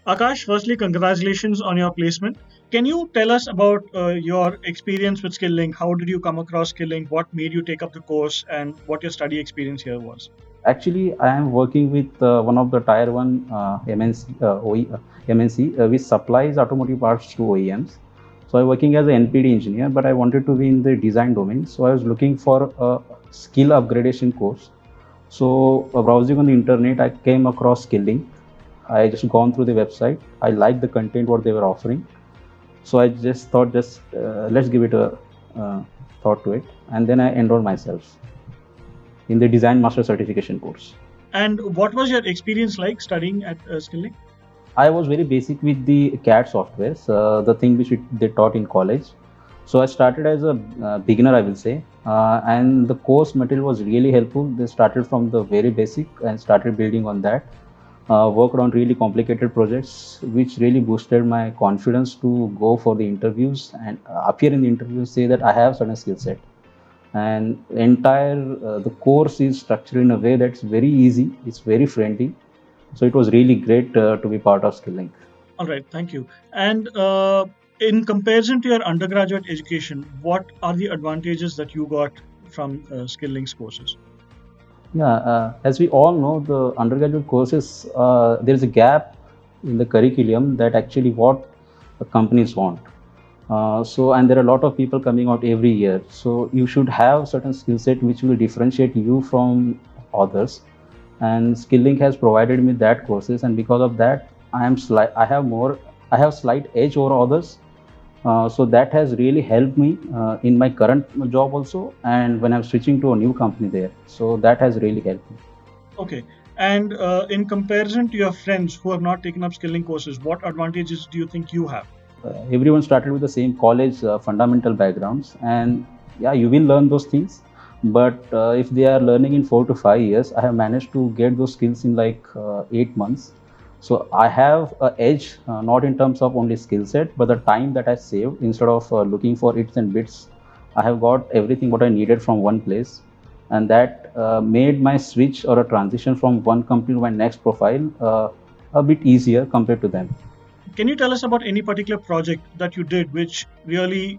Akash, firstly, congratulations on your placement. Can you tell us about your experience with Skilling? How did you come across Skilling? What made you take up the course, and what your study experience here was? Actually, I am working with one of the tier one MNC, MNC which supplies automotive parts to OEMs. So I'm working as an NPD engineer, but I wanted to be in the design domain. So I was looking for a skill upgradation course. So browsing on the internet, I came across Skilling. I just gone through the website. I liked the content what they were offering. So I just thought, just let's give it a thought to it, and then I enrolled myself in the design master certification course. And what was your experience like studying at Skilling? I was very basic with the CAD softwares, the thing which they taught in college. So I started as a beginner, I will say, and the course material was really helpful. They started from the very basic and started building on that. Worked on really complicated projects, which really boosted my confidence to go for the interviews and appear in the interviews, say that I have certain skill set. And entire the course is structured in a way that's very easy. It's very friendly, so it was really great to be part of Skilling. All right, thank you. And in comparison to your undergraduate education, what are the advantages that you got from Skilling's courses? Yeah, as we all know, the undergraduate courses, there is a gap in the curriculum that actually what the companies want. And there are a lot of people coming out every year. So you should have certain skill set which will differentiate you from others. And Skilling has provided me that courses, and because of that, I have slight edge over others. So that has really helped me in my current job also, and when I'm switching to a new company there. So that has really helped me. Okay. And in comparison to your friends who have not taken up Skilling courses, what advantages do you think you have? Everyone started with the same college fundamental backgrounds, and yeah, you will learn those things. But if they are learning in 4 to 5 years, I have managed to get those skills in like 8 months. So I have a edge, not in terms of only skill set, but the time that I saved instead of looking for its and bits. I have got everything what I needed from one place, and that made my switch or a transition from one company to my next profile a bit easier compared to them. Can you tell us about any particular project that you did which really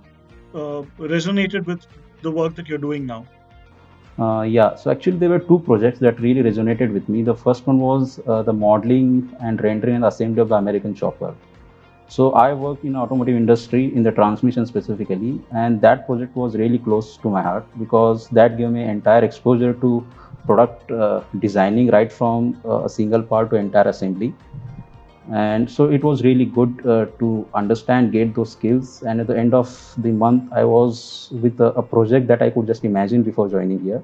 resonated with the work that you're doing now? Yeah, so actually there were two projects that really resonated with me. The first one was the modeling and rendering and assembly of the American chopper. So I work in automotive industry in the transmission specifically, and that project was really close to my heart because that gave me entire exposure to product designing right from a single part to entire assembly. And so it was really good to understand, get those skills. And at the end of the month, I was with a project that I could just imagine before joining here.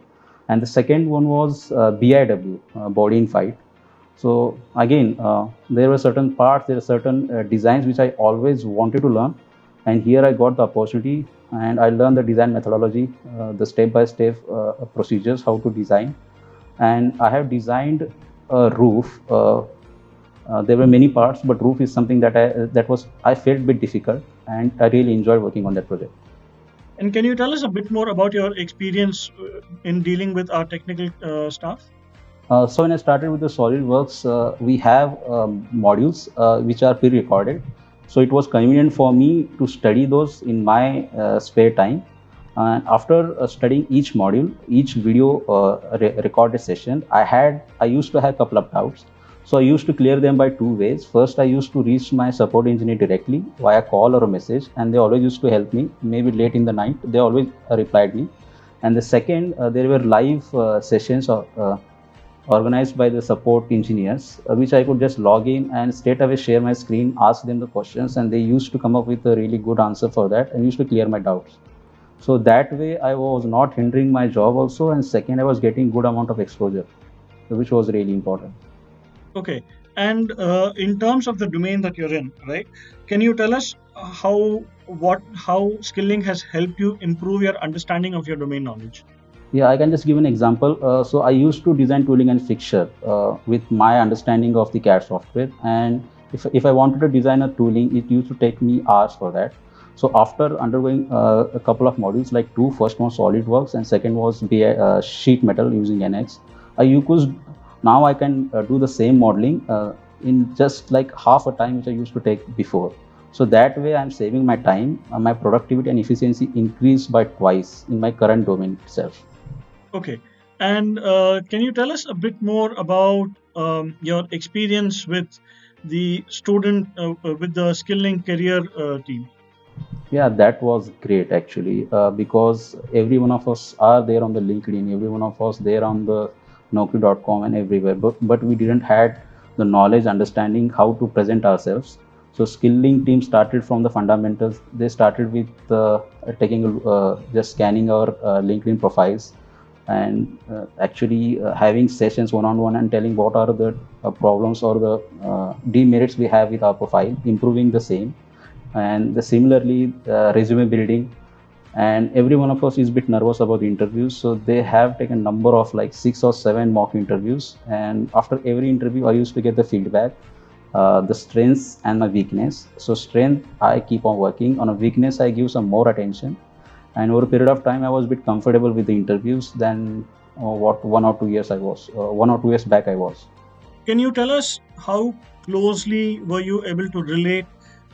And the second one was BIW, Body in Fight. So again, there were certain parts, there are certain designs which I always wanted to learn, and here I got the opportunity, and I learned the design methodology, the step-by-step procedures, how to design. And I have designed a roof. There were many parts, but roof is something that I felt a bit difficult, and I really enjoyed working on that project. And can you tell us a bit more about your experience in dealing with our technical staff? So when I started with the SolidWorks, we have modules which are pre-recorded. So it was convenient for me to study those in my spare time. And after studying each module, each video recorded session, I used to have a couple of doubts. So I used to clear them by two ways. First, I used to reach my support engineer directly via call or a message, and they always used to help me. Maybe late in the night, they always replied me. And the second, there were live sessions organized by the support engineers, which I could just log in and straight away share my screen, ask them the questions, and they used to come up with a really good answer for that and used to clear my doubts. So that way I was not hindering my job also, and second, I was getting good amount of exposure, which was really important. Okay. And in terms of the domain that you're in, right? Can you tell us how Skilling has helped you improve your understanding of your domain knowledge? Yeah, I can just give an example. So I used to design tooling and fixture with my understanding of the CAD software, and if I wanted to design a tooling, it used to take me hours for that. So after undergoing a couple of modules, like two, first one SolidWorks and second was sheet metal using NX, you could now I can do the same modeling in just like half a time which I used to take before. So that way I'm saving my time, my productivity and efficiency increased by twice in my current domain itself. Okay. And can you tell us a bit more about your experience with the student, with the Skilling career team? Yeah, that was great actually, because every one of us are there on the LinkedIn, every one of us there on the Naukri.com and everywhere, but we didn't had the knowledge, understanding how to present ourselves. So Skilling team started from the fundamentals. They started with just scanning our LinkedIn profiles, and actually having sessions one-on-one and telling what are the problems or the demerits we have with our profile, improving the same. And similarly resume building, and every one of us is a bit nervous about the interviews, so they have taken number of like 6 or 7 mock interviews, and after every interview I used to get the feedback, the strengths and my weakness. So strength I keep on working on, a weakness I give some more attention, and over a period of time I was a bit comfortable with the interviews than what 1 or 2 years I was 1 or 2 years back I was. Can you tell us how closely were you able to relate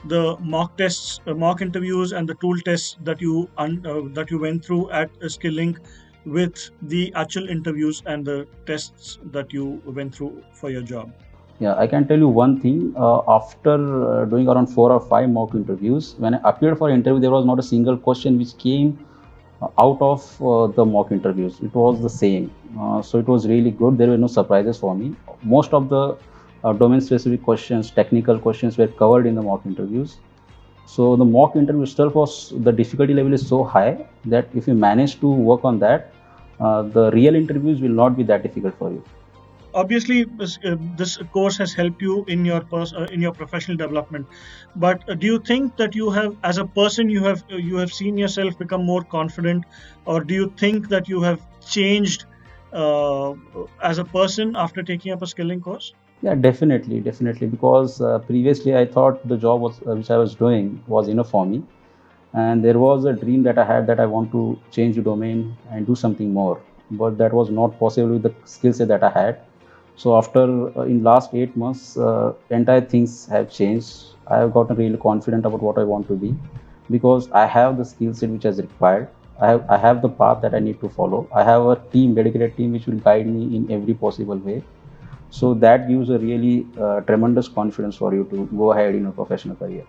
the mock tests, mock interviews, and the tool tests that that you went through at Skilling with the actual interviews and the tests that you went through for your job? Yeah, I can tell you one thing. After doing around 4 or 5 mock interviews, when I appeared for interview, there was not a single question which came out of the mock interviews. It was the same. So it was really good. There were no surprises for me. Most of the domain-specific questions, technical questions were covered in the mock interviews. So the mock interview itself was, the difficulty level is so high that if you manage to work on that, the real interviews will not be that difficult for you. Obviously this course has helped you in your in your professional development, but do you think that you have, as a person, you have seen yourself become more confident, or do you think that you have changed uh, as a person after taking up a Skilling course? Yeah, definitely, definitely. Because previously I thought the job was which I was doing was enough for me, and there was a dream that I had that I want to change the domain and do something more. But that was not possible with the skill set that I had. So after in last 8 months, entire things have changed. I have gotten really confident about what I want to be, because I have the skill set which is required. I have the path that I need to follow. I have a team, dedicated team, which will guide me in every possible way. So that gives a really tremendous confidence for you to go ahead in a professional career.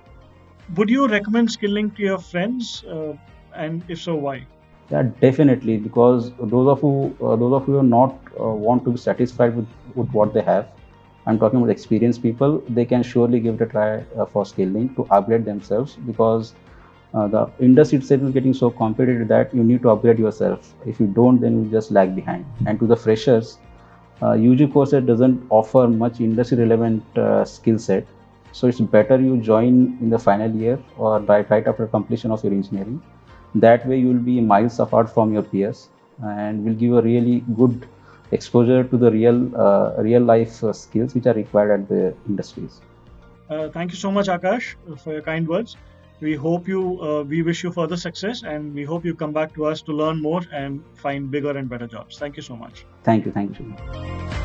Would you recommend Skilling to your friends, and if so, why? Yeah, definitely, because those of you who are not want to be satisfied with what they have, I'm talking about experienced people, they can surely give it a try for Skilling to upgrade themselves, because the industry itself is getting so competitive that you need to upgrade yourself. If you don't, then you just lag behind. And to the freshers, UG courses doesn't offer much industry relevant skill set, so it's better you join in the final year or right after completion of your engineering. That way you will be miles apart from your peers and will give a really good exposure to the real life skills which are required at the industries. Thank you so much, Akash, for your kind words. We wish you further success, and we hope you come back to us to learn more and find bigger and better jobs. Thank you so much. Thank you, Shubham.